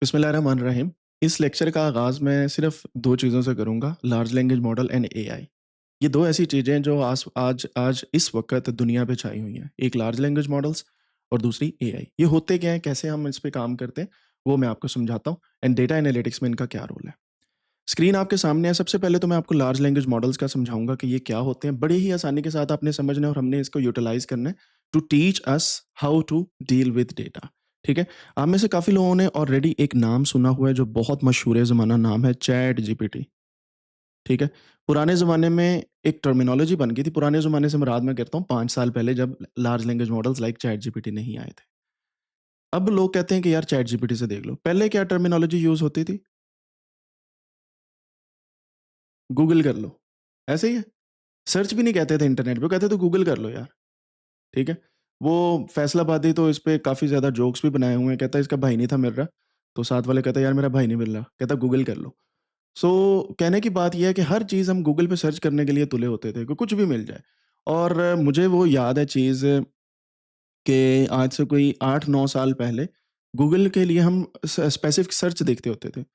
बिस्मिल्लाहिर्रहमानिर्रहीम। इस लेक्चर का आगाज़ मैं सिर्फ़ 2 चीज़ों से करूँगा, large language model and AI. ये 2 ऐसी चीज़ें हैं जो आस आज आज इस वक़्त दुनिया पे छाई हुई हैं। एक लार्ज लैंग्वेज मॉडल्स और दूसरी एआई। ये होते क्या हैं, कैसे हम इस पे काम करते हैं, वो मैं आपको समझाता हूँ एंड डेटा एनालिटिक्स में इनका क्या रोल है। स्क्रीन आपके सामने है, सबसे पहले तो मैं आपको लार्ज लैंग्वेज मॉडल्स का समझाऊँगा कि ये क्या होते हैं। बड़े ही आसानी के साथ आपने समझना है और हमने इसको यूटिलाइज़ करना है to teach us how to deal with data, ठीक है? आप में से काफ़ी लोगों ने ऑलरेडी एक नाम सुना हुआ है जो बहुत मशहूर ज़माना नाम है चैट जीपीटी, ठीक है? पुराने ज़माने में एक टर्मिनोलॉजी बन गई थी, पुराने ज़माने से मुराद मैं करता हूँ 5 साल पहले जब large language models like chat GPT नहीं आए थे। अब लोग कहते हैं कि यार चैट जीपीटी से देख लो। पहले क्या टर्मिनोलॉजी यूज़ होती थी? गूगल कर लो, ऐसे ही है? सर्च भी नहीं कहते थे इंटरनेट पे, वो कहते थे गूगल कर लो यार, ठीक है? वो फैसलाबादी तो इस पे काफ़ी ज़्यादा जोक्स भी बनाए हुए हैं, कहता है इसका भाई नहीं था मिल रहा, तो साथ वाले कहता है यार मेरा भाई नहीं मिल रहा, कहता गूगल कर लो। सो कहने की बात ये है कि हर चीज़ हम गूगल पे सर्च करने के लिए तुले होते थे कि कुछ भी मिल जाए। और मुझे वो याद है चीज़ कि आज से कोई 8-9 साल पहले गूगल के लिए हम स्पेसिफिक सर्च देखते होते थे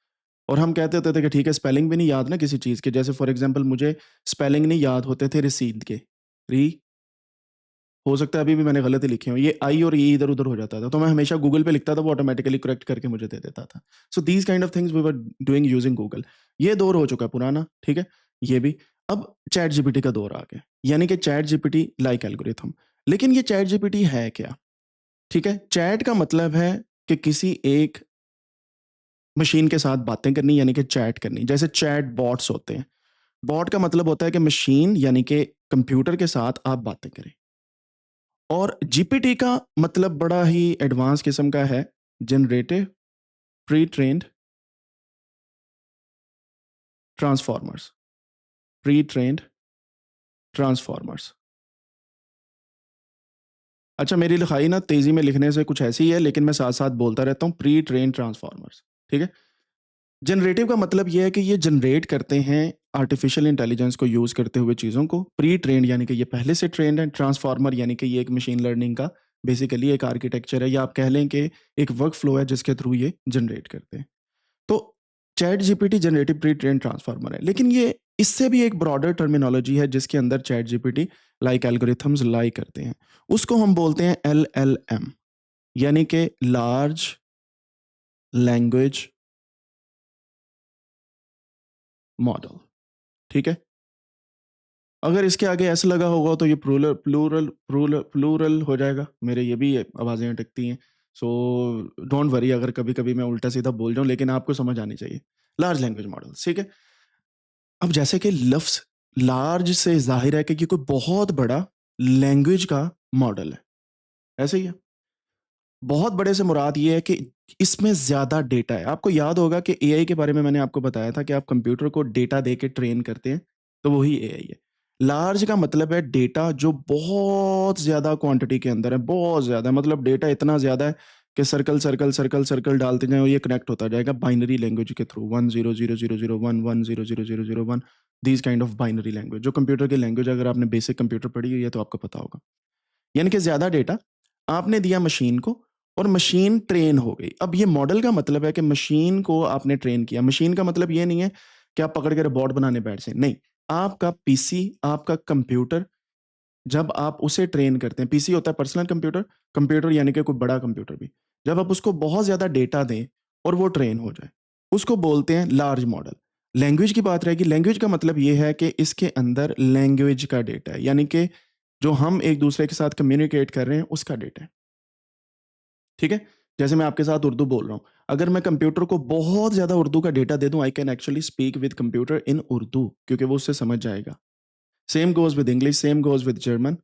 और हम कहते होते थे कि ठीक है स्पेलिंग भी नहीं याद ना किसी चीज़ के, जैसे फॉर एग्ज़ाम्पल मुझे स्पेलिंग नहीं याद होते थे रिसीद के, री हो सकता है अभी भी मैंने गलत ही लिखे हों, ये आई और ई इधर-उधर हो जाता था, तो मैं हमेशा गूगल पे लिखता था, वो ऑटोमैटिकली करेक्ट करके मुझे दे देता था। So these kind of things we were doing using Google. ये दौर हो चुका है पुराना, ठीक है? ये भी। अब चैट जीपीटी का दौर आ गया, यानी कि चैट जीपीटी लाइक एल्गोरिथम। लेकिन ये चैट जीपीटी है क्या? ठीक है? चैट का मतलब है कि किसी एक मशीन के साथ बातें करनी यानी कि चैट करनी, जैसे चैट बॉट्स होते हैं। बॉट का मतलब होता है कि मशीन यानी कि कंप्यूटर के साथ आप बातें करें। और जीपीटी का मतलब बड़ा ही एडवांस किस्म का है, generative pre trained transformers, pre trained transformers. अच्छा मेरी लिखाई ना तेज़ी में लिखने से कुछ ऐसी ही है लेकिन मैं साथ-साथ बोलता रहता हूँ प्री ट्रेन्ड ट्रांसफॉर्मर्स, ठीक है? जनरेटिव का मतलब ये है कि ये जनरेट करते हैं आर्टिफिशियल इंटेलिजेंस को यूज़ करते हुए चीज़ों को, प्री ट्रेन्ड यानी कि ये पहले से ट्रेन्ड है, ट्रांसफॉर्मर यानी कि ये एक मशीन लर्निंग का बेसिकली एक आर्किटेक्चर है या आप कह लें कि एक वर्क फ्लो है जिसके थ्रू ये जनरेट करते हैं। तो chat GPT generative pre train transformer है, लेकिन ये इससे भी एक ब्रॉडर टर्मिनोलॉजी है जिसके अंदर चैट जीपीटी लाइक एल्गोरिथम्स लाई करते हैं। उसको हम बोलते हैं एलएलएम, यानी कि लार्ज लैंग्वेज मॉडल, ठीक है? अगर इसके आगे एस लगा होगा तो ये प्लूरल हो जाएगा। मेरे ये भी आवाज़ें अटकती हैं। सो डोंट वरी अगर कभी-कभी मैं उल्टा-सीधा बोल जाऊँ लेकिन आपको समझ आनी चाहिए। लार्ज लैंग्वेज मॉडल्स, ठीक है? अब जैसे कि लफ्ज़ लार्ज से ज़ाहिर है कि ये कोई बहुत बड़ा लैंग्वेज का मॉडल है, ऐसे ही है? बहुत बड़े से मुराद ये है कि इसमें ज़्यादा डेटा है। आपको याद होगा कि एआई के बारे में मैंने आपको बताया था कि आप कंप्यूटर को डेटा दे के ट्रेन करते हैं, तो वही एआई है। लार्ज का मतलब है डेटा जो बहुत ज़्यादा क्वांटिटी के अंदर है, बहुत ज़्यादा मतलब डेटा इतना ज़्यादा है कि सर्कल डालते जाएँ और ये कनेक्ट होता जाएगा बाइनरी लैंग्वेज के through 10000001 10000001 these kind of binary language जो कंप्यूटर की लैंग्वेज अगर आपने बेसिक कंप्यूटर पढ़ी हुई है तो आपको पता होगा। यानी कि ज़्यादा डेटा आपने दिया मशीन को और मशीन ट्रेन हो गई। अब ये मॉडल का मतलब है कि मशीन को आपने ट्रेन किया। मशीन का मतलब ये नहीं है कि आप पकड़ के रोबोट बनाने बैठ जाएँ, नहीं। आपका पीसी, आपका कंप्यूटर जब आप उसे ट्रेन करते हैं, पीसी होता है पर्सनल कंप्यूटर, कंप्यूटर यानी कि कोई बड़ा कंप्यूटर भी। जब आप उसको बहुत ज़्यादा डेटा दें और वो ट्रेन हो जाए, उसको बोलते हैं लार्ज मॉडल। लैंग्वेज की बात रहेगी, लैंग्वेज का मतलब ये है कि इसके अंदर लैंग्वेज का डेटा है, यानी कि जो हम एक-दूसरे के साथ कम्युनिकेट कर रहे हैं, उसका डेटा है। ठीक है? जैसे मैं आपके साथ उर्दू बोल रहा हूँ, अगर मैं कंप्यूटर को बहुत ज़्यादा उर्दू का डेटा दे दूँ, I can actually speak with computer in Urdu क्योंकि वो उससे समझ जाएगा। Same goes with English, same goes with German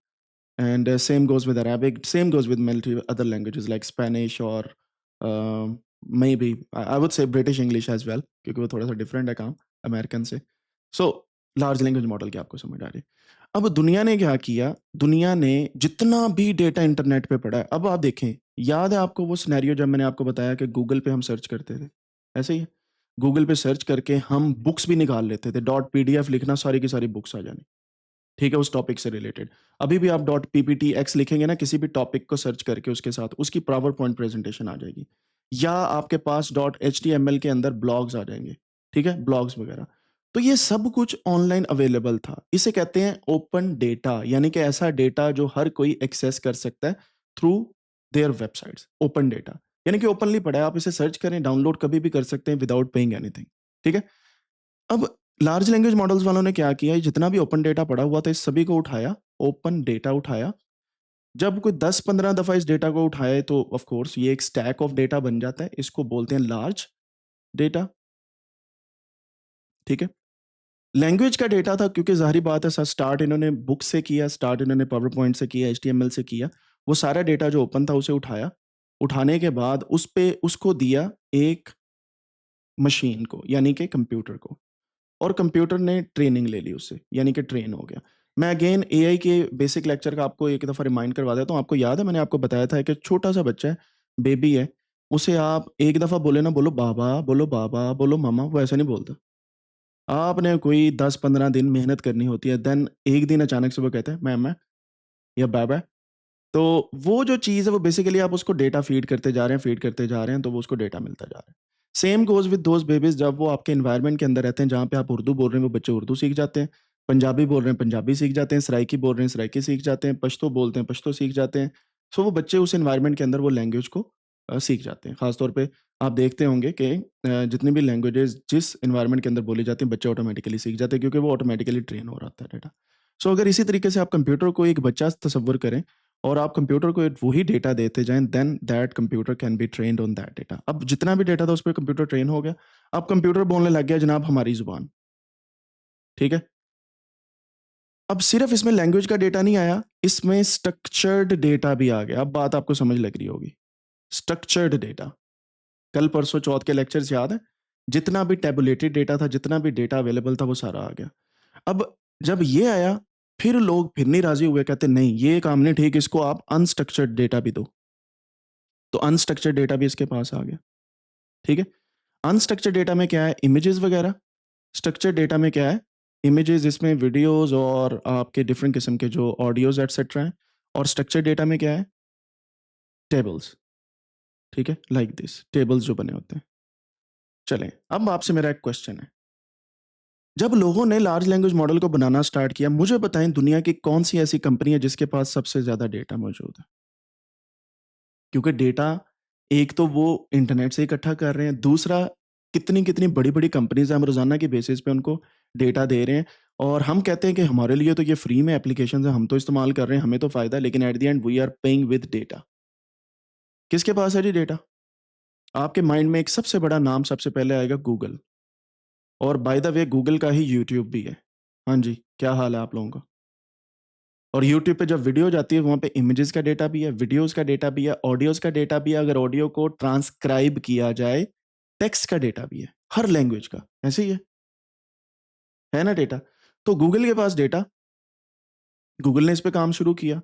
and same goes with Arabic, same goes with multi other languages like Spanish और maybe I would say British English as well क्योंकि वो थोड़ा-सा different है काम अमेरिकन से। So large language model की आपको समझ आ रही है। अब दुनिया ने क्या किया, दुनिया ने जितना भी डेटा इंटरनेट पे पड़ा है, अब आप देखें, याद है आपको वो सिनेरियो जब मैंने आपको बताया कि गूगल पे हम सर्च करते थे, ऐसे ही है? गूगल पे सर्च करके हम बुक्स भी निकाल लेते थे, डॉट पीडीएफ लिखना सारी की सारी बुक्स आ जानी, ठीक है? उस टॉपिक से रिलेटेड। अभी भी आप डॉट पीपीटीएक्स लिखेंगे ना किसी भी टॉपिक को सर्च करके उसके साथ, उसकी पावर पॉइंट प्रेज़ेंटेशन आ जाएगी। या आपके पास .html के अंदर ब्लॉग्स आ जाएँगे, ठीक है? ब्लॉग्स वगैरह। तो ये सब कुछ ऑनलाइन अवेलेबल था। इसे कहते हैं ओपन डेटा, यानी कि ऐसा डेटा जो हर कोई एक्सेस कर सकता है through their websites, open data. यानी कि ओपनली पड़ा है, आप इसे सर्च करें, डाउनलोड कभी भी कर सकते हैं विदाउट पेइंग एनीथिंग, ठीक है? अब लार्ज लैंग्वेज मॉडल्स वालों ने क्या किया, ये जितना भी ओपन डेटा पड़ा हुआ था, इस सभी को उठाया, ओपन डेटा उठाया। जब कोई 10-15 दफ़ा इस डेटा को उठाए तो ऑफ कोर्स ये एक स्टैक ऑफ डेटा बन जाता है। इसको बोलते हैं लार्ज डेटा, ठीक है? लैंग्वेज का डेटा था क्योंकि ज़ाहिर-सी बात है स्टार्ट इन्होंने बुक से किया, स्टार्ट इन्होंने पावर पॉइंट से किया, एचटीएमएल से किया। वो सारा डेटा जो ओपन था उसे उठाया। उठाने के बाद उस पे उसको दिया एक मशीन को, यानी कि कंप्यूटर को। और कंप्यूटर ने ट्रेनिंग ले ली उससे, यानी कि ट्रेन हो गया। मैं अगेन एआई के बेसिक लेक्चर का आपको एक दफ़ा रिमाइंड करवा देता हूँ। आपको याद है मैंने आपको बताया था कि छोटा-सा बच्चा है, बेबी है, उसे आप एक दफ़ा बोले ना, बोलो बाबा, बोलो मम्मा, वो ऐसे नहीं बोलता। आपने कोई 10-15 दिन मेहनत करनी होती है, देन एक दिन अचानक से वो कहता है मैमा या बाबा। तो वो जो चीज़ है वो बेसिकली आप उसको डेटा फीड करते जा रहे हैं, फीड करते जा रहे हैं, तो वो उसको डेटा मिलता जा रहा है। Same goes with those babies, जब वो आपके एनवायरनमेंट के अंदर रहते हैं जहाँ पे आप उर्दू बोल रहे हैं, वो बच्चे उर्दू सीख जाते हैं। पंजाबी बोल रहे हैं, पंजाबी सीख जाते हैं। सराइकी बोल रहे हैं, सराइकी सीख जाते हैं। पश्तो बोलते हैं, पश्तो सीख जाते हैं। सो वो बच्चे उस एनवायरनमेंट के अंदर वो लैंग्वेज को सीख जाते हैं। ख़ास तौर पे आप देखते होंगे कि जितनी भी लैंग्वेजेज़ जिस एनवायरनमेंट के अंदर बोली जाती हैं, बच्चे ऑटोमैटिकली सीख जाते हैं क्योंकि वो ऑटोमैटिकली ट्रेन हो रहा होता है डेटा। सो अगर इसी तरीके से आप कंप्यूटर को एक बच्चा तसव्वुर करें और आप कंप्यूटर को एक वही डेटा देते जाएँ, then that computer can be trained on that data. अब जितना भी डेटा था उस पे कंप्यूटर ट्रेन हो गया। अब कंप्यूटर बोलने लग गया जनाब हमारी ज़ुबान, ठीक है? अब सिर्फ़ इसमें लैंग्वेज का डेटा नहीं आया, इसमें स्ट्रक्चर्ड डेटा भी आ गया। अब बात आपको समझ लग रही होगी। स्ट्रक्चर्ड डेटा, कल परसों चौथ के लेक्चर्स याद हैं? जितना भी टैबुलेटेड डेटा था, जितना भी डेटा अवेलेबल था वो सारा आ गया। अब जब ये आया, फिर लोग फिर नहीं राज़ी हुए, कहते नहीं ये काम नहीं ठीक, इसको आप अनस्ट्रक्चर्ड डेटा भी दो। तो अनस्ट्रक्चर्ड डेटा भी इसके पास आ गया, ठीक है? अनस्ट्रक्चर्ड डेटा में क्या है? इमेजेस वगैरह। स्ट्रक्चर्ड डेटा में क्या है? इमेजेस, इसमें वीडियोज़ और आपके डिफरेंट किस्म के जो ऑडियोज़ एटसेट्रा हैं। और स्ट्रक्चर्ड डेटा में क्या है? टेबल्स, ठीक है? लाइक दिस, टेबल्स जो बने होते हैं। चलें, अब आपसे मेरा एक क्वेश्चन है। जब लोगों ने लार्ज लैंग्वेज मॉडल को बनाना स्टार्ट किया, मुझे बताएँ दुनिया की कौन-सी ऐसी कंपनी है जिसके पास सबसे ज़्यादा डेटा मौजूद है? क्योंकि डेटा एक तो वो इंटरनेट से इकट्ठा कर रहे हैं, दूसरा कितनी-कितनी बड़ी-बड़ी कंपनीज़ हैं, हम रोज़ाना की बेसिस पे उनको डेटा दे रहे हैं और हम कहते हैं कि हमारे लिए तो ये फ्री में एप्लीकेशंस हैं, हम तो इस्तेमाल कर रहे हैं, हमें तो फ़ायदा है, लेकिन at the end we are paying with data. किसके पास है जी डेटा? आपके माइंड में एक सबसे बड़ा नाम सबसे पहले आएगा गूगल, और बाय द वे गूगल का ही यूट्यूब भी है। हाँ जी, क्या हाल है आप लोगों का? और यूट्यूब पे जब वीडियो जाती है वहाँ पे इमेजेस का डेटा भी है, वीडियोज़ का डेटा भी है, ऑडियोज़ का डेटा भी है, अगर ऑडियो को ट्रांसक्राइब किया जाए, टेक्स्ट का डेटा भी है, हर लैंग्वेज का, ऐसे ही है ना डेटा? तो गूगल के पास डेटा, गूगल ने इस पे काम शुरू किया।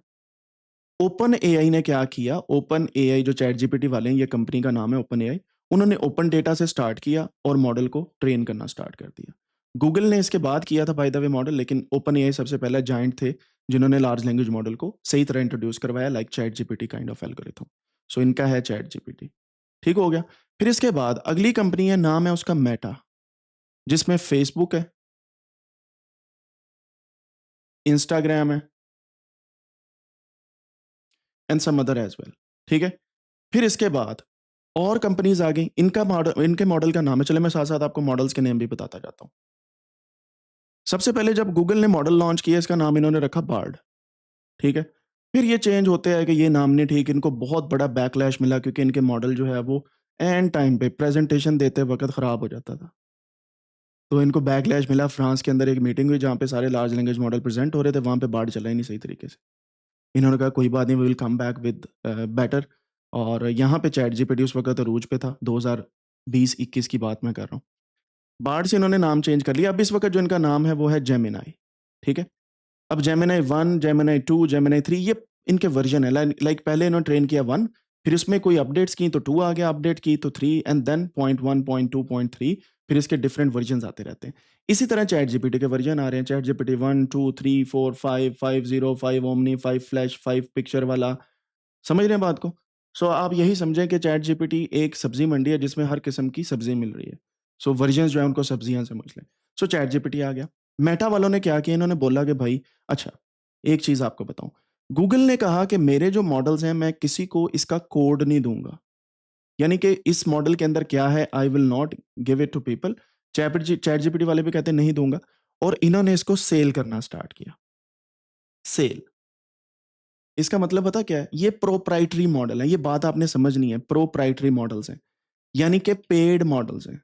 ओपन एआई ने क्या किया, ओपन एआई जो चैट जीपीटी वाले हैं, ये कंपनी का नाम है ओपन एआई, उन्होंने ओपन डेटा से स्टार्ट किया और मॉडल को ट्रेन करना स्टार्ट कर दिया। गूगल ने इसके बाद किया था बाय द वे मॉडल, लेकिन ओपन एआई सबसे पहले जायंट थे जिन्होंने लार्ज लैंग्वेज मॉडल को सही तरह इंट्रोड्यूस करवाया, like ChatGPT kind of algorithm. So इनका है चैट जीपीटी, ठीक हो गया। फिर इसके बाद अगली कंपनी है, नाम है उसका मेटा, जिसमें फेसबुक है, इंस्टाग्राम है and some other as well, ठीक है? फिर इसके बाद और कंपनीज़ आ गई, इनके मॉडल का नाम है, चलिए मैं साथ-साथ आपको मॉडल्स के नेम भी बताता जाता हूँ। सबसे पहले जब गूगल ने मॉडल लॉन्च किया, इसका नाम इन्होंने रखा बार्ड, ठीक है? फिर ये चेंज होते आए कि ये नाम नहीं ठीक, इनको बहुत बड़ा बैकलैश मिला क्योंकि इनके मॉडल जो है वो एंड टाइम पे प्रेज़ेंटेशन देते वक़्त ख़राब हो जाता था। तो इनको बैकलैश मिला, फ्रांस के अंदर एक मीटिंग हुई जहाँ पे सारे लार्ज लैंग्वेज मॉडल प्रेज़ेंट हो रहे थे, वहाँ पे बार्ड चला ही नहीं सही तरीके से। इन्होंने कहा कोई बात नहीं, we will come back with better. और यहाँ पे चैट जीपीटी उस वक़्त अरूज पे था, 2020-21 की बात मैं कर रहा हूँ। बार्ड से इन्होंने नाम चेंज कर लिया, अब इस वक़्त जो इनका नाम है वो है जेमिनी, ठीक है? अब जेमिनी 1, जेमिनी 2, जेमिनी 3 ये इनके वर्ज़न है, लाइक पहले इन्होंने ट्रेन किया 1, फिर उसमें कोई अपडेट्स की तो 2 आ गया, अपडेट की तो 3 and then point 1, point 2, point 3, फिर इसके डिफरेंट वर्ज़न्स आते रहते हैं। इसी तरह चैट जीपीटी के वर्ज़न आ रहे हैं, chat GPT 1, 2, 3, 4, 5, 5 zero, 5 omni, 5 flash, 5 picture वाला, समझ रहे हैं बात को? सो आप यही समझें कि चैट जीपीटी एक सब्जी मंडी है जिसमें हर किस्म की सब्जी मिल रही है। सो वर्जन्स जो है उनको सब्जियां समझ लें। सो चैट जीपीटी आ गया। मेटा वालों ने क्या किया, इन्होंने बोला कि भाई अच्छा, एक चीज आपको बताऊं, गूगल ने कहा कि मेरे जो मॉडल्स हैं मैं किसी को इसका कोड नहीं दूंगा, यानी कि इस मॉडल के अंदर क्या है I will not give it to people. ChatGPT वाले भी कहते हैं नहीं दूंगा, और इन्होंने इसको सेल करना स्टार्ट किया। सेल, इसका मतलब पता क्या है, ये प्रोप्राइटरी मॉडल है, ये बात आपने समझनी है, प्रोप्राइटरी मॉडल्स हैं, यानी कि पेड मॉडल्स हैं।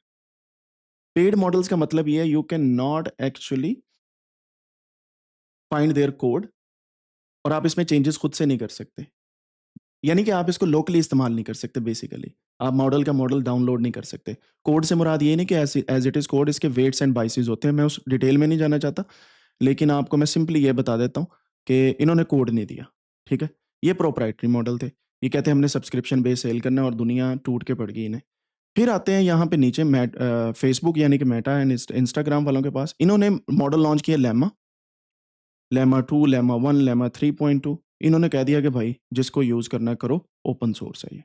पेड मॉडल्स का मतलब ये है you can not actually find their code, और आप इसमें चेंजेस खुद से नहीं कर सकते, यानी कि आप इसको लोकली इस्तेमाल नहीं कर सकते। बेसिकली आप मॉडल का मॉडल डाउनलोड नहीं कर सकते। कोड से मुराद ये नहीं कि एज इट इज कोड, इसके वेट्स एंड बाइसेस होते हैं, मैं उस डिटेल में नहीं जाना चाहता, लेकिन आपको मैं सिंपली ये बता देता हूँ कि इन्होंने कोड नहीं दिया, ठीक है। ये प्रोप्राइटरी मॉडल थे, ये कहते हैं हमने सब्सक्रिप्शन बेस सेल करना है, और दुनिया टूट के पड़ गई इन्हें। फिर आते हैं यहाँ पे नीचे फेसबुक यानी कि मेटा एंड इंस्टाग्राम वालों के पास, इन्होंने मॉडल लॉन्च किया लेमा, लेमा 2, लेमा 1, लेमा 3.2। इन्होंने कह दिया कि भाई जिसको यूज करना करो, ओपन सोर्स है ये।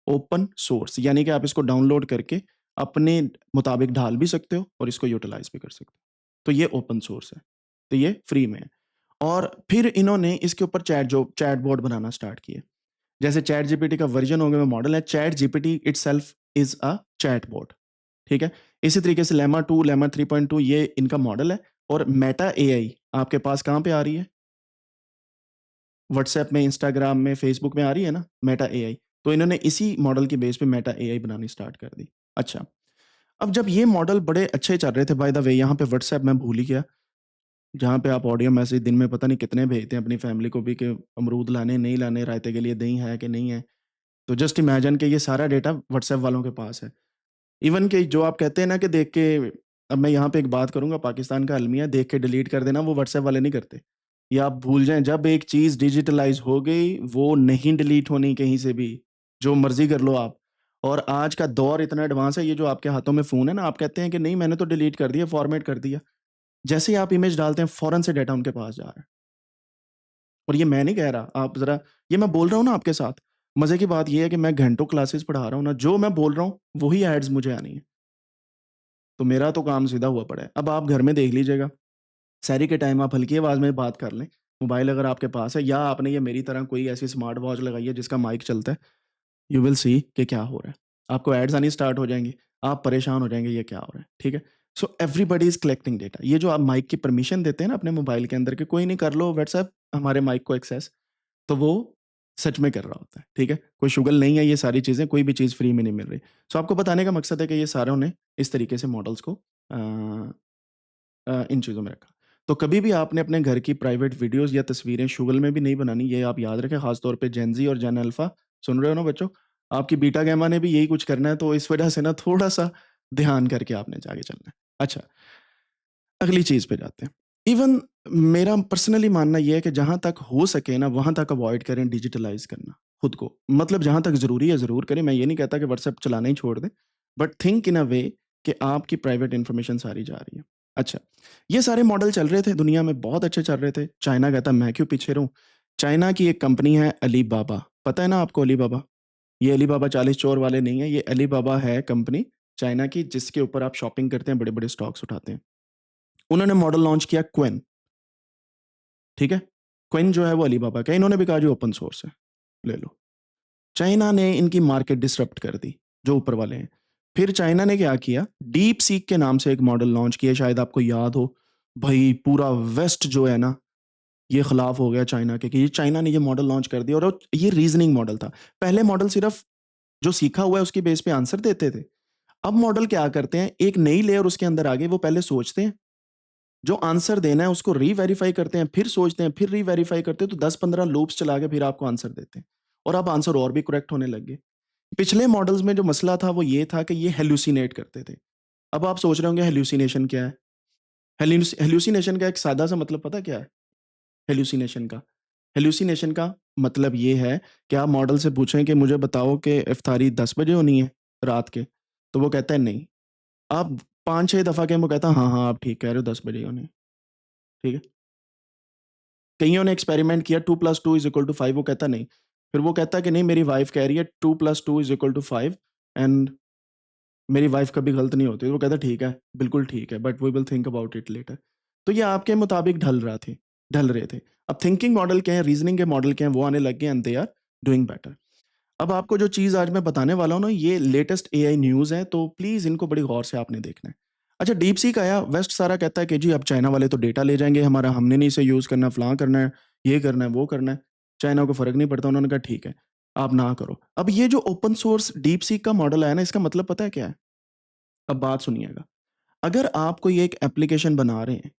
ओपन सोर्स यानी कि आप इसको डाउनलोड करके अपने मुताबिक ढाल भी सकते हो और इसको यूटिलाइज भी कर सकते हो, तो ये ओपन सोर्स है, तो ये फ्री में है। और फिर इन्होंने इसके ऊपर चैट बोर्ड बनाना स्टार्ट किए। जैसे चैट जीपीटी का वर्जन हो गया में मॉडल है, chat GPT itself is a chat board, ठीक है। इसी तरीके से लेमा 2, लेमा 3.2 ये इनका मॉडल है। और मेटा एआई आपके पास कहाँ पे आ रही है, व्हाट्सएप में, इंस्टाग्राम में, फेसबुक में आ रही है ना मेटा एआई, तो इन्होंने इसी मॉडल की बेस पे मेटा एआई बनानी स्टार्ट कर दी। अच्छा, अब जब ये मॉडल बड़े अच्छे चल रहे थे, बाय द वे यहाँ पे व्हाट्सएप मैं भूल ही गया, जहाँ पे आप ऑडियो मैसेज दिन में पता नहीं कितने भेजते हैं अपनी फैमिली को भी कि अमरूद लाने नहीं लाने, रायते के लिए दही है कि नहीं है। तो जस्ट इमेजिन कि ये सारा डेटा व्हाट्सएप वालों के पास है। इवन कि जो आप कहते हैं ना कि देख के, अब मैं यहाँ पे एक बात करूंगा, पाकिस्तान का अलमिया, देख के डिलीट कर देना, वो व्हाट्सएप वाले नहीं करते। ये आप भूल जाएं, जब एक चीज डिजिटलाइज हो गई वो नहीं डिलीट होनी कहीं से भी, जो मर्जी कर लो आप। और आज का दौर इतना एडवांस है, ये जो आपके हाथों में फोन है ना, आप कहते हैं कि नहीं मैंने तो डिलीट कर दिया, फॉर्मेट कर दिया, जैसे ही आप इमेज डालते हैं फौरन से डाटा उनके पास जा रहा है। और ये मैं नहीं कह रहा, आप जरा, ये मैं बोल रहा हूँ ना आपके साथ। मजे की बात ये है कि मैं घंटों क्लासेस पढ़ा रहा हूँ ना, जो मैं बोल रहा हूँ वही एड्स मुझे आनी है, तो मेरा तो काम सीधा हुआ पड़ा है। अब आप घर में देख लीजिएगा, सहरी के टाइम आप हल्की आवाज में बात कर लें, मोबाइल अगर आपके पास है, या आपने ये मेरी तरह कोई ऐसी स्मार्ट वॉच लगाई है जिसका माइक चलता है, यू विल सी कि क्या हो रहा है। आपको एड्स आनी स्टार्ट हो जाएंगी, आप परेशान हो जाएंगे ये क्या हो रहा है, ठीक है। So everybody is collecting data. ये जो आप माइक की परमिशन देते हैं ना अपने मोबाइल के अंदर, के कोई नहीं कर लो व्हाट्सएप हमारे माइक को एक्सेस, तो वो सच में कर रहा होता है, ठीक है। कोई शुगल नहीं है, ये सारी चीजें, कोई भी चीज फ्री में नहीं मिल रही। सो आपको बताने का मकसद है कि ये सारों ने इस तरीके से मॉडल्स को इन चीज़ों में रखा। तो कभी भी आपने अपने घर की प्राइवेट वीडियोस या तस्वीरें शुगल में भी नहीं बनानी, ये आप याद रखें, खास तौर पे जेन ज़ी और जेन अल्फा, सुन रहे हो ना बच्चों? आपकी बीटा गैमा ने भी यही कुछ करना है, तो इस वजह से ना थोड़ा-सा ध्यान करके आपने आगे चलना है। अच्छा, अगली चीज़ पे जाते हैं। इवन मेरा पर्सनली मानना ये है कि जहाँ तक हो सके ना, वहाँ तक अवॉइड करें डिजिटलाइज़ करना खुद को। मतलब जहाँ तक ज़रूरी है ज़रूर करें, मैं ये नहीं कहता कि व्हाट्सएप चलाना ही छोड़ दें, बट थिंक इन अ वे कि आपकी प्राइवेट इन्फॉर्मेशन सारी जा रही है। अच्छा, ये सारे मॉडल चल रहे थे दुनिया में, बहुत अच्छे चल रहे थे। चाइना कहता मैं क्यों पीछे रहूँ? चाइना की एक कंपनी है अलीबाबा, पता है ना आपको अलीबाबा? ये अलीबाबा 40 चोर वाले नहीं है, ये अलीबाबा है कंपनी चाइना की, जिसके ऊपर आप शॉपिंग करते हैं, बड़े-बड़े स्टॉक्स उठाते हैं। उन्होंने मॉडल लॉन्च किया क्वेन, ठीक है? क्वेन जो है वो अलीबाबा का है, इन्होंने भी कहा जो ओपन सोर्स है, ले लो। चाइना ने इनकी मार्केट डिसरप्ट कर दी, जो ऊपर वाले हैं। फिर चाइना ने क्या किया, डीप सीक के नाम से एक मॉडल लॉन्च किया, शायद आपको याद हो। भई पूरा वेस्ट जो है ना, ये खिलाफ हो गया चाइना के कि ये चाइना ने ये मॉडल लॉन्च कर दिया, और ये रीजनिंग मॉडल था। पहले मॉडल सिर्फ जो सीखा हुआ है उसकी बेस पे आंसर देते थे। अब मॉडल क्या करते हैं, एक नई लेयर उसके अंदर आ गई, वो पहले सोचते हैं, जो आंसर देना है उसको री-वेरीफाई करते हैं, फिर सोचते हैं, फिर री-वेरीफाई करते हैं, तो 10-15 लूप्स चला के फिर आपको आंसर देते हैं। और अब आंसर और भी करेक्ट होने लग गए। पिछले मॉडल्स में जो मसला था वो ये था कि ये हैल्यूसिनेट करते थे। अब आप सोच रहे होंगे हैल्यूसिनेशन क्या है? हैल्यूसिनेशन का एक सादा सा मतलब पता क्या है? हैल्यूसिनेशन का? हैल्यूसिनेशन का मतलब ये है कि आप मॉडल से पूछें कि मुझे बताओ कि इफ्तारी 10 बजे होनी है रात के, तो वो कहता है नहीं। आप 5-6 दफ़ा कहें, वो कहता है हाँ, हाँ, आप ठीक कह रहे हो, 10 बजे ही होनी है। ठीक है? कइयों ने एक्सपेरिमेंट किया 2 + 2 = 5, वो कहता नहीं। फिर वो कहता है कि नहीं, मेरी वाइफ कह रही है 2+2 = 5 एंड मेरी वाइफ कभी गलत नहीं होती। वो कहता है ठीक है, बिल्कुल ठीक है, but we will think about it later. तो ये आपके मुताबिक ढल रहे थे। अब थिंकिंग मॉडल क्या है, रीजनिंग के मॉडल क्या है, वो आने लग गए and they are doing better. अब आपको जो चीज़ आज मैं बताने वाला हूँ ना, ये लेटेस्ट एआई न्यूज़ है, तो प्लीज़ इनको बड़ी गौर से आपने देखना है। अच्छा, डीप सीक आया, वेस्ट सारा कहता है कि जी अब चाइना वाले तो डेटा ले जाएँगे हमारा, हमने नहीं इसे यूज़ करना, फलाँ करना है, ये करना है, वो करना है। चाइना को फ़र्क नहीं पड़ता, उन्होंने कहा ठीक है, आप ना करो। अब ये जो ओपन सोर्स डीप सीक का मॉडल आया ना, इसका मतलब पता है क्या है? अब बात सुनिएगा। अगर आप कोई एक एप्लीकेशन बना रहे हैं,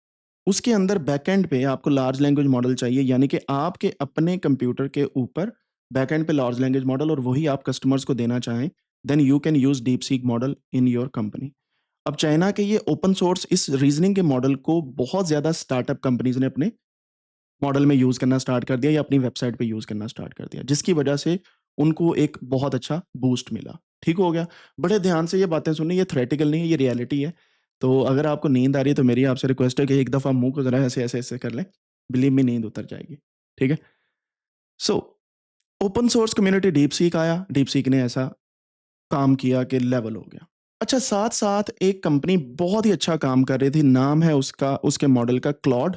उसके अंदर बैकएंड पे आपको लार्ज लैंग्वेज मॉडल चाहिए, यानी कि आपके अपने कंप्यूटर के ऊपर बैकएंड पे लार्ज लैंग्वेज मॉडल और वही आप कस्टमर्स को देना चाहें, then you can use DeepSeek model in your company. अब चाइना के ये ओपन सोर्स इस रीजनिंग के मॉडल को बहुत ज़्यादा स्टार्टअप कंपनीज़ ने अपने मॉडल में यूज़ करना स्टार्ट कर दिया या अपनी वेबसाइट पे यूज़ करना स्टार्ट कर दिया, जिसकी वजह से उनको एक बहुत अच्छा बूस्ट मिला। ठीक हो गया? बड़े ध्यान से ये बातें सुनिए, ये थ्योरेटिकल नहीं है, ये रियलिटी है। तो अगर आपको नींद आ रही है तो मेरी आपसे रिक्वेस्ट है कि एक दफ़ा मुँह को ज़रा ऐसे-ऐसे कर लें, बिलीव मी नींद उतर जाएगी। ठीक है? So open source community DeepSeek आया, डीपसीक ने ऐसा काम किया कि लेवल हो गया। अच्छा, साथ-साथ एक कंपनी बहुत ही अच्छा काम कर रही थी, नाम है उसका, उसके मॉडल का क्लॉड।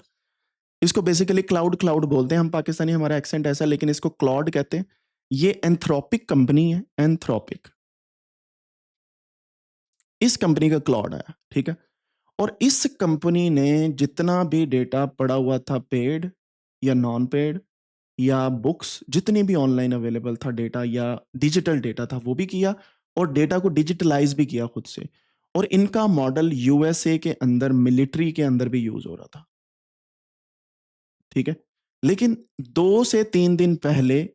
इसको बेसिकली क्लाउड क्लाउड बोलते हैं हम पाकिस्तानी, हमारा एक्सेंट ऐसा है, लेकिन इसको क्लॉड कहते हैं। ये एंथ्रोपिक कंपनी है, एंथ्रोपिक। इस कंपनी का क्लॉड आया, ठीक है? और इस कंपनी ने जितना भी डेटा पड़ा हुआ था, पेड या नॉन पेड या बुक्स, जितनी भी ऑनलाइन अवेलेबल था डेटा या डिजिटल डेटा था, वो भी किया और डेटा को डिजिटलाइज़ भी किया खुद से। और इनका मॉडल यूएसए के अंदर मिलिट्री के अंदर भी यूज़ हो रहा था, ठीक है? लेकिन 2 से 3 दिन पहले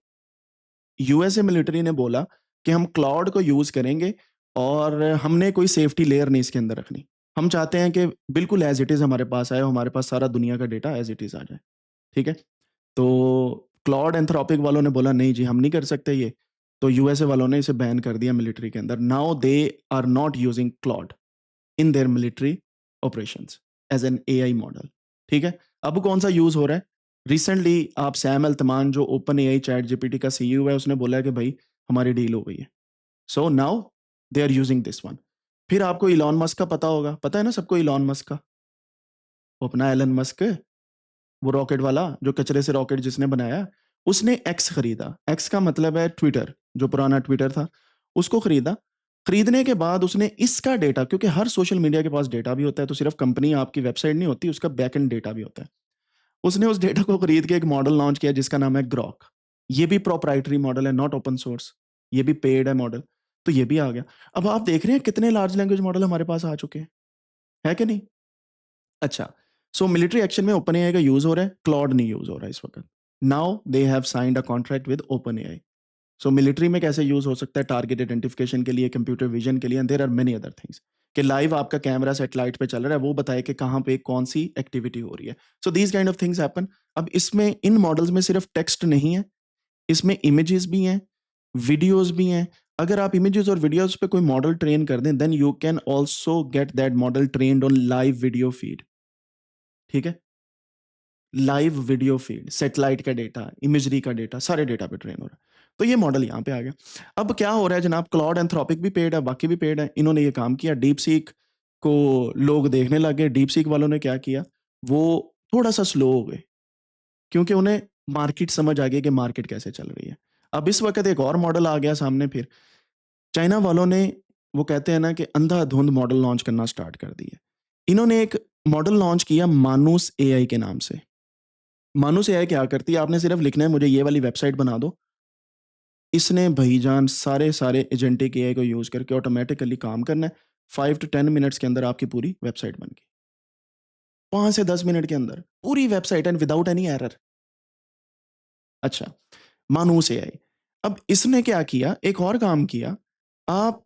यूएसए मिलिट्री ने बोला कि हम क्लाउड को यूज़ करेंगे और हमने कोई सेफ्टी लेयर नहीं इसके अंदर रखनी। हम चाहते हैं कि बिल्कुल एज़ इट इज़ हमारे पास आए, हमारे पास सारा दुनिया का डेटा एज़ इट इज़ आ जाए, ठीक है? तो क्लाउड एंथ्रोपिक वालों ने बोला नहीं जी, हम नहीं कर सकते ये। तो यूएसए वालों ने इसे बैन कर दिया मिलिट्री के अंदर। Now they are not using cloud in their military operations as an AI model, ठीक है? अब कौन-सा यूज़ हो रहा है? रिसेंटली आप सैम अल्तमान जो ओपन एआई चैट जीपीटी का सीईओ है, उसने बोला है कि भई हमारी डील हो गई है। So now they are using this one. फिर आपको इलॉन मस्क का पता होगा, पता है ना सबको इलॉन मस्क का? वो अपना एलन मस्क, वो रॉकेट वाला जो कचरे से रॉकेट जिसने बनाया, उसने एक्स खरीदा। एक्स का मतलब है ट्विटर, जो पुराना ट्विटर था, उसको खरीदा। खरीदने के बाद उसने इसका डेटा, क्योंकि हर सोशल मीडिया के पास डेटा भी होता है, तो सिर्फ कंपनी आपकी वेबसाइट नहीं होती, उसका बैकएंड डेटा भी होता है। उसने उस डेटा को खरीद के एक मॉडल लॉन्च किया जिसका नाम है ग्रॉक। ये भी प्रोप्राइटरी मॉडल है, नॉट ओपन सोर्स। ये भी पेड है मॉडल, तो ये भी आ गया। अब आप देख रहे हैं कितने लार्ज लैंग्वेज मॉडल हमारे पास आ चुके हैं, है कि नहीं? अच्छा, सो मिलिट्री एक्शन में ओपन एआई का यूज़ हो रहा है, क्लॉड नहीं यूज़ हो रहा है इस वक़्त। Now they have signed a contract with open AI. So military में कैसे यूज़ हो सकता है? टारगेट आइडेंटिफिकेशन के लिए, कंप्यूटर विज़न के लिए, and there are many other things, कि लाइव आपका कैमरा सैटेलाइट पे चल रहा है, वो बताए कि कहाँ पे कौन-सी एक्टिविटी हो रही है। So these kind of things happen. अब इसमें इन मॉडल्स में सिर्फ टेक्स्ट नहीं है, इसमें इमेजेस भी हैं, वीडियोज़ भी हैं। अगर आप इमेजेस और वीडियोज़ पे कोई मॉडल ट्रेन कर दें, then you can also get that model trained on live video feed, ठीक है? लाइव वीडियो फीड, सैटेलाइट का डेटा, इमेजरी का डेटा, सारे डेटा पे ट्रेन हो रहा है। तो ये मॉडल यहाँ पे आ गया। अब क्या हो रहा है जनाब, क्लॉड एंथ्रोपिक भी पेड है, बाकी भी पेड है। इन्होंने ये काम किया, डीपसीक को लोग देखने लग गए। डीपसीक वालों ने क्या किया, वो थोड़ा-सा स्लो हो गए, क्योंकि उन्हें मार्केट समझ आ गई कि मार्केट कैसे चल रही है। अब इस वक़्त एक और मॉडल आ गया सामने फिर। चाइना वालों ने, वो कहते हैं ना कि अंधाधुंध मॉडल लॉन्च करना स्टार्ट कर दिए। इन्होंने एक मॉडल लॉन्च किया मानूस एआई के नाम से। मानुस एआई क्या करती है, आपने सिर्फ लिखना है मुझे ये वाली वेबसाइट बना दो। इसने भईजान सारे एजेंटिक एआई को यूज़ करके ऑटोमैटिकली काम करना है। 5 टू 10 मिनट्स के अंदर आपकी पूरी वेबसाइट बन गई। 5 से 10 मिनट के अंदर पूरी website and without any error. अच्छा, मानूस एआई। अब इसने क्या किया, एक और काम किया, आप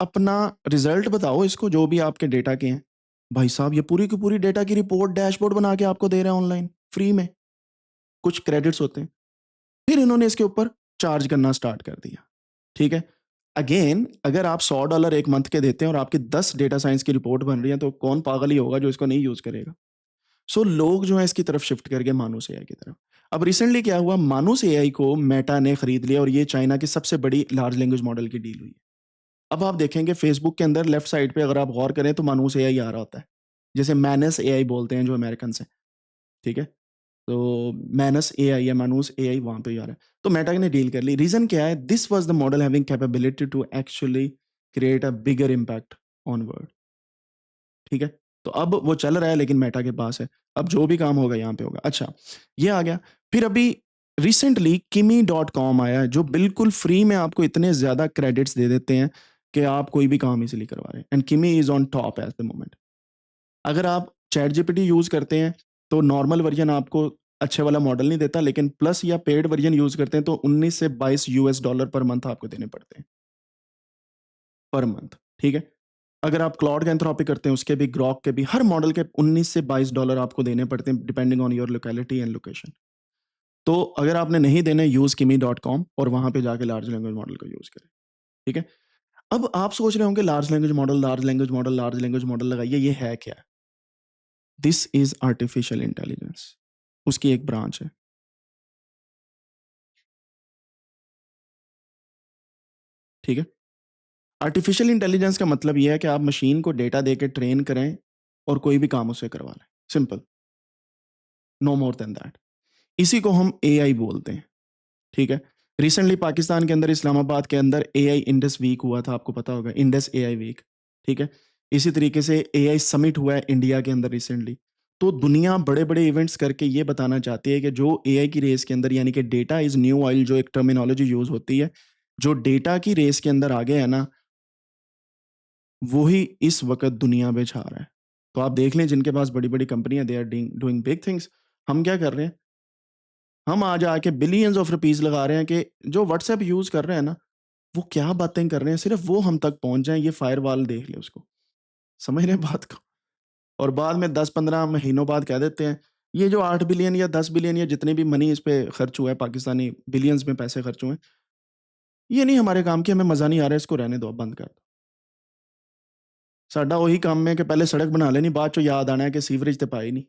अपना रिज़ल्ट बताओ इसको, जो भी आपके डेटा के हैं। भाई साहब, ये पूरी की पूरी डेटा की रिपोर्ट, डैशबोर्ड बना के आपको दे रहा है ऑनलाइन, फ्री में। कुछ क्रेडिट्स होते हैं। फिर इन्होंने इसके ऊपर चार्ज करना स्टार्ट कर दिया, ठीक है? अगेन अगर आप $100 एक मंथ के देते हैं और आपकी 10 डेटा साइंस की रिपोर्ट बन रही है, तो कौन पागल ही होगा जो इसको नहीं यूज़ करेगा? सो लोग जो हैं इसकी तरफ शिफ्ट कर गए मानुस एआई की तरफ। अब रिसेंटली क्या हुआ, मानुस एआई को मेटा ने खरीद लिया और ये चाइना की सबसे बड़ी लार्ज लैंग्वेज मॉडल की डील हुई है। अब आप देखेंगे फेसबुक के अंदर लेफ्ट साइड पे अगर आप गौर करें तो मानुस एआई आ रहा होता है, जैसे मैनस एआई बोलते हैं जो अमेरिकन हैं, ठीक है? तो मैनस एआई या मानुस एआई वहां पे ही आ रहा है। तो मेटा ने डील कर ली। रीजन क्या है? This was the model having capability to actually create a bigger impact on world, ठीक है? तो अब वो चल रहा है लेकिन मेटा के पास है। अब जो भी काम होगा यहाँ पे होगा। अच्छा, ये आ गया। फिर अभी रिसेंटली किमी डॉट कॉम आया है जो बिल्कुल फ्री में आपको इतने ज्यादा क्रेडिट्स दे देते हैं कि आप कोई भी काम इजीली करवा रहे हैं, एंड किमी is on top at the moment. अगर आप चैट जीपीटी यूज करते हैं तो नॉर्मल वर्जन आपको अच्छे वाला मॉडल नहीं देता, लेकिन प्लस या पेड वर्जन यूज करते हैं तो 19 से 22 यूएस डॉलर पर मंथ आपको देने पड़ते हैं, पर मंथ, ठीक है? अगर आप क्लाउड का एंथ्रोपी करते हैं उसके भी, ग्रॉक के भी, हर मॉडल के 19 से 22 डॉलर आपको देने पड़ते हैं depending on your locality and location. तो अगर आपने नहीं देने, यूज किमी डॉट कॉम और वहां पे जाके लार्ज लैंग्वेज मॉडल का यूज करें, ठीक है? अब आप सोच रहे होंगे large language model, large language model, large language model लगाइए, ये है क्या? दिस इज आर्टिफिशियल इंटेलिजेंस, उसकी एक ब्रांच है, ठीक है? आर्टिफिशियल इंटेलिजेंस का मतलब ये है कि आप मशीन को डेटा देके ट्रेन करें और कोई भी काम उससे करवा लें, simple, no more than that. इसी को हम एआई बोलते हैं, ठीक है? रिसेंटली पाकिस्तान के अंदर, इस्लामाबाद के अंदर एआई इंडस वीक हुआ था, आपको पता होगा, इंडस एआई वीक, ठीक है? इसी तरीके से एआई समिट हुआ है इंडिया के अंदर रिसेंटली। तो दुनिया बड़े बड़े इवेंट्स करके ये बताना चाहती है कि जो एआई की रेस के अंदर, यानी कि डेटा इज न्यू ऑयल, जो एक टर्मिनोलॉजी यूज होती है, जो डेटा की रेस के अंदर आगे है ना, वही इस वक्त दुनिया में छा रहा है। तो आप देख लें जिनके पास बड़ी बड़ी कंपनियां, they are doing big things. हम क्या कर रहे हैं? हम आज आके बिलियंस ऑफ रुपीस लगा रहे हैं कि जो व्हाट्सएप यूज कर रहे हैं ना, वो क्या बातें कर रहे हैं, सिर्फ वो हम तक पहुंच जाए, ये फायरवॉल देख ले उसको, समझ रहे हैं बात को? और बाद में 10-15 महीनों बाद कह देते हैं ये जो 8 बिलियन या 10 बिलियन या जितने भी मनी इस पे खर्च हुआ है, पाकिस्तानी बिलियंस में पैसे खर्च हुए हैं, ये नहीं हमारे काम की, हमें मजा नहीं आ रहा है, इसको रहने दो, अब बंद कर दो। साडा वही काम है कि पहले सड़क बना लेनी, बाद चो याद आना है कि सीवरेज तो पाई नहीं।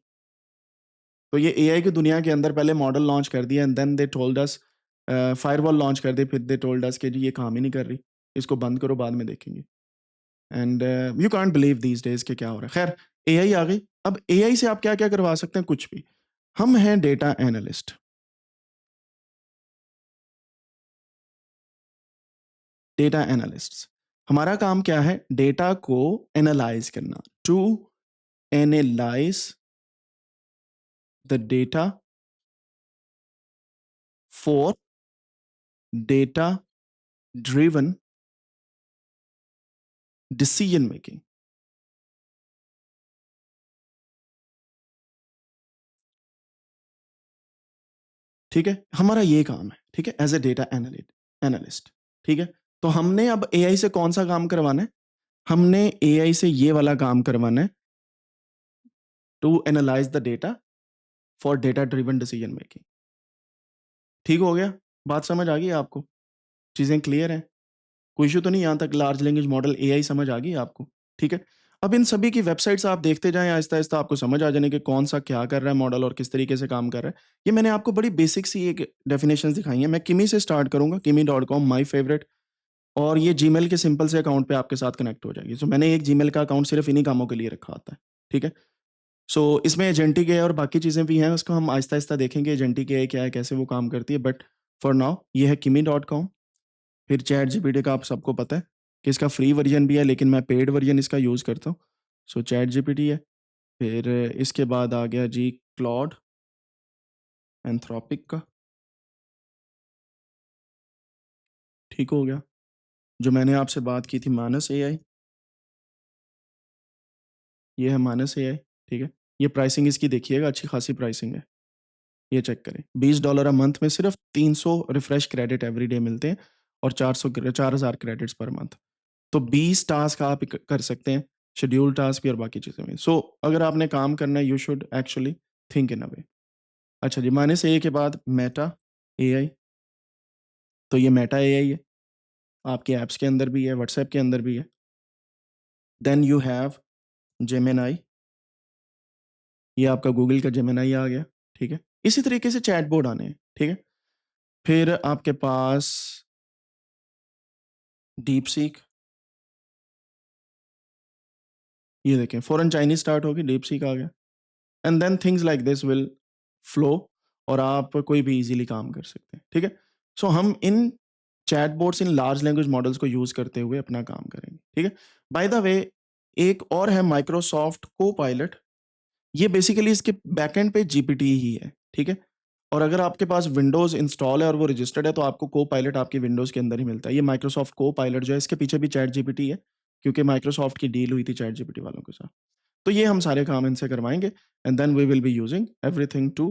तो ये एआई की दुनिया के अंदर पहले मॉडल लॉन्च कर दिया and then they told us, firewall launch कर दी, फिर दे टोल्ड अस कि जी ये काम ही नहीं कर रही, इसको बंद करो, बाद में देखेंगे। And you can't believe these days के क्या हो रहा है। खैर, एआई आ गई। अब एआई से आप क्या क्या करवा सकते हैं? कुछ भी। हम हैं डेटा एनालिस्ट। डेटा एनालिस्ट, हमारा काम क्या है? डेटा को एनालाइज करना, to analyse the data for data driven decision making, ठीक है? हमारा ये काम है, ठीक है, एज ए डेटा एनालिस्ट, ठीक है? तो हमने अब एआई से कौन सा काम करवाना है? हमने एआई से ये वाला काम करवाना है, to analyse the data for data driven decision making. ठीक हो गया? बात समझ आ गई आपको? चीजें क्लियर हैं? कोई इशू तो नहीं? यहाँ तक लार्ज लैंग्वेज मॉडल एआई समझ आ गई आपको? ठीक है? अब इन सभी की वेबसाइट्स आप देखते जाएं, आहिस्ता आहिस्ता आपको समझ आ जाने कि कौन सा क्या कर रहा है मॉडल और किस तरीके से काम कर रहा है। ये मैंने आपको बड़ी बेसिक सी एक डेफिनेशन दिखाई है। मैं किमी से स्टार्ट करूंगा, किमी डॉट कॉम माई फेवरेट, और ये जीमेल के सिंपल से अकाउंट पे आपके साथ कनेक्ट हो जाएगी। सो मैंने एक जीमेल का अकाउंट सिर्फ इन्हीं कामों के लिए रखा होता है, ठीक है? सो इसमें एजेंटिक है और बाकी चीज़ें भी हैं, उसको हम आहिस्ता आहिस्ता देखेंगे एजेंटिक है क्या है, कैसे वो काम करती है। बट फॉर नाउ ये है किमी डॉट कॉम। फिर चैट जीपीटी का आप सबको पता है कि इसका फ्री वर्जन भी है, लेकिन मैं पेड वर्जन इसका यूज़ करता हूँ। सो चैट जीपीटी है। फिर इसके बाद आ गया जी क्लॉड, एंथ्रोपिक का, ठीक हो गया। जो मैंने आपसे बात की थी मानस एआई, ये है मानस एआई, ठीक है? ये प्राइसिंग इसकी देखिएगा, अच्छी खासी प्राइसिंग है। ये चेक करें, $20 अ मंथ में सिर्फ 300 रिफ्रेश क्रेडिट एवरी डे मिलते हैं और 4,000 क्रेडिट्स पर मंथ। तो 20 टास्क आप कर सकते हैं, शेड्यूल टास्क भी और बाकी चीज़ें भी। सो अगर आपने काम करना है, you should actually think in a way. अच्छा जी, माइनस ए के बाद मेटा एआई। तो ये मेटा एआई है, आपके ऐप्स के अंदर भी है, व्हाट्सएप के अंदर भी है। देन यू हैव जेमिनाई, ये आपका गूगल का जेमिनाई आ गया, ठीक है? इसी तरीके से चैटबॉट आने हैं, ठीक है? फिर आपके पास डीप सीक, ये देखें फॉरेन चाइनीज स्टार्ट होगी, डीप सीक आ गया, and then things like this will flow, और आप कोई भी इजीली काम कर सकते हैं, ठीक है? सो हम इन चैटबॉट्स, इन लार्ज लैंग्वेज मॉडल्स को यूज करते हुए अपना काम करेंगे, ठीक है? बाय द वे, एक और है माइक्रोसॉफ्ट को पायलट, ये बेसिकली इसके बैकएंड पे जीपीटी ही है, ठीक है? और अगर आपके पास विंडोज इंस्टॉल है और वो रजिस्टर्ड है तो आपको को पायलट आपकी विंडोज के अंदर ही मिलता है। ये माइक्रोसॉफ्ट को पायलट जो है, इसके पीछे भी चैट जीपीटी है, क्योंकि माइक्रोसॉफ्ट की डील हुई थी चैट जीपीटी वालों के साथ। तो ये हम सारे काम इनसे करवाएंगे, and then we will be using everything to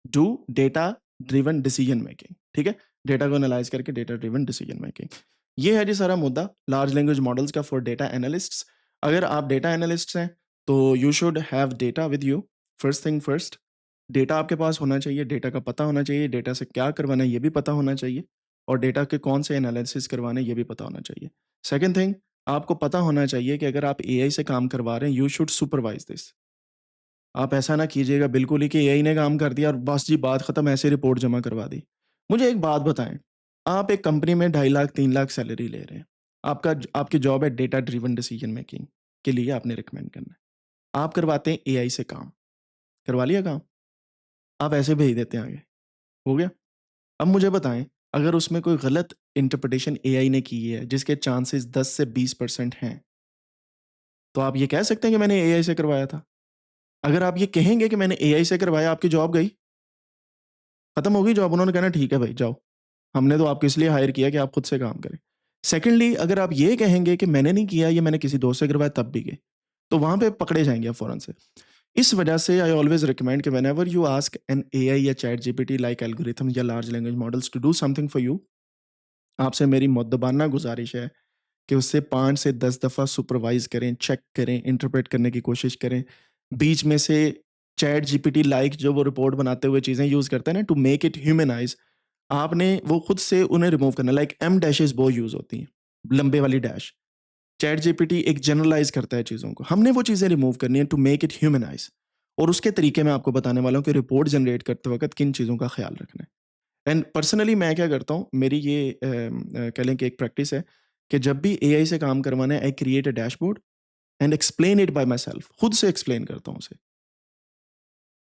do data driven decision making, ठीक है? डेटा को एनालाइज करके डेटा ड्रिवन डिसीजन मेकिंग। ये है जी सारा मुद्दा लार्ज लैंग्वेज मॉडल्स का फॉर डेटा एनालिस्ट्स। अगर आप डेटा एनालिस्ट्स हैं तो you should have data with you. First thing first, data आपके पास होना चाहिए, डेटा का पता होना चाहिए, डेटा से क्या करवाना है ये भी पता होना चाहिए, और डेटा के कौन से एनालिसिस करवाने ये भी पता होना चाहिए। सेकेंड थिंग, आपको पता होना चाहिए कि अगर आप एआई से काम करवा रहे हैं, यू शुड सुपरवाइज दिस। आप ऐसा ना कीजिएगा बिल्कुल ही कि एआई ने काम कर दिया और बस जी बात खत्म, ऐसे रिपोर्ट जमा करवा दी। मुझे एक बात बताएं, आप एक कंपनी में 2.5 लाख 3 लाख सैलरी ले रहे हैं, आपकी जॉब है डेटा ड्रिवन डिसीजन मेकिंग के लिए आपने रिकमेंड करना है, आप करवाते हैं एआई से काम, करवा लिया काम, आप ऐसे भेज देते हैं आगे, हो गया? अब मुझे बताएं, अगर उसमें कोई गलत इंटरप्रिटेशन एआई ने की है जिसके चांसेस 10 से 20% हैं, तो आप ये कह सकते हैं कि मैंने एआई से करवाया था? अगर आप ये कहेंगे कि मैंने एआई से करवाया, आपकी जॉब गई, खत्म हो गई जॉब। उन्होंने कहना ठीक है भाई जाओ, हमने तो आपको इसलिए हायर किया कि आप खुद से काम करें। सेकेंडली, अगर आप ये कहेंगे कि मैंने नहीं किया, ये मैंने किसी दोस्त से करवाया, तब भी गए, तो वहां पे पकड़े जाएंगे आप फौरन से। इस वजह से आई ऑलवेज रिकमेंड कि whenever you ask an AI या चैट जीपीटी लाइक एल्गोरिथम या large language models to do something for you, आपसे मेरी मुद्दबाना गुजारिश है कि उससे 5 से 10 दफ़ा सुपरवाइज करें, चेक करें, इंटरप्रेट करने की कोशिश करें। बीच में से चैट जीपीटी लाइक जो वो रिपोर्ट बनाते हुए चीज़ें यूज़ करते हैं ना टू मेक इट ह्यूमनाइज़, आपने वो खुद से उन्हें रिमूव करना। लाइक एम डैशेज़ वो यूज़ होती हैं, लंबे वाली डैश। चैट जीपीटी एक जनरलाइज़ करता है चीज़ों को। हमने वो चीज़ें रिमूव करनी है टू मेक इट ह्यूमनाइज़, और उसके तरीके मैं आपको बताने वाला हूँ कि रिपोर्ट जनरेट करते वक़्त किन चीज़ों का ख़्याल रखना है। एंड पर्सनली मैं क्या करता हूँ, मेरी ये कह लें कि एक प्रैक्टिस है कि जब भी एआई से काम करवाना है, I create a dashboard and explain it by my self, खुद से एक्सप्लेन करता हूँ उसे।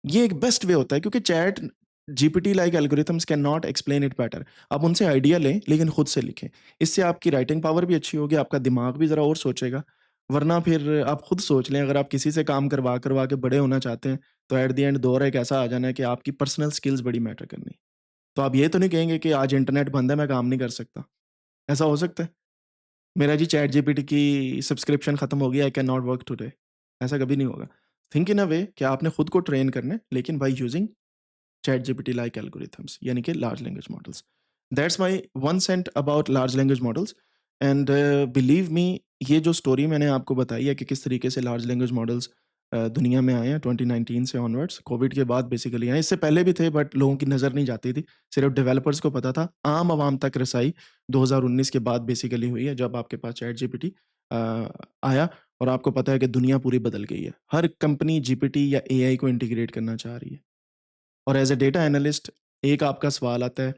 ये एक बेस्ट वे होता है, क्योंकि chat GPT like algorithms can not explain it better. आप उनसे आइडिया लें लेकिन खुद से लिखें, इससे आपकी राइटिंग पावर भी अच्छी होगी, आपका दिमाग भी ज़रा और सोचेगा। वरना फिर आप खुद सोच लें, अगर आप किसी से काम करवा करवा के बड़े होना चाहते हैं, तो एट द एंड दौर एक ऐसा आ जाना है कि आपकी पर्सनल स्किल्स बड़ी मैटर करनी। तो आप ये तो नहीं कहेंगे कि आज इंटरनेट बंद है, मैं काम नहीं कर सकता। ऐसा हो सकता है? मेरा जी चैट जीपीटी की सब्सक्रिप्शन खत्म हो गई, I can not work today. ऐसा कभी नहीं होगा। थिंक इन अ वे कि आपने खुद को ट्रेन करना है, लेकिन by using ChatGPT like algorithms, यानी कि large language models. That's my 1 cent about large language models. And believe me, ये जो स्टोरी मैंने आपको बताई है कि किस तरीके से लार्ज लैंग्वेज मॉडल्स दुनिया में आए हैं 2019 से ऑनवर्ड्स, कोविड के बाद बेसिकली आए। इससे पहले भी थे बट लोगों की नज़र नहीं जाती थी, सिर्फ डेवलपर्स को पता था। आम आवाम तक रसाई 2019 के बाद बेसिकली हुई है, जब आपके पास चैट जीपीटी आया, और आपको पता है कि दुनिया पूरी बदल गई है। हर कंपनी जीपीटी या एआई को इंटीग्रेट करना चाह रही है। और एज अ डेटा एनालिस्ट, एक आपका सवाल आता है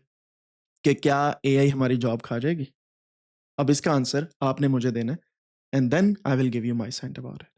कि क्या एआई हमारी जॉब खा जाएगी? अब इसका आंसर आपने मुझे देना है, and then I will give you my cent about it.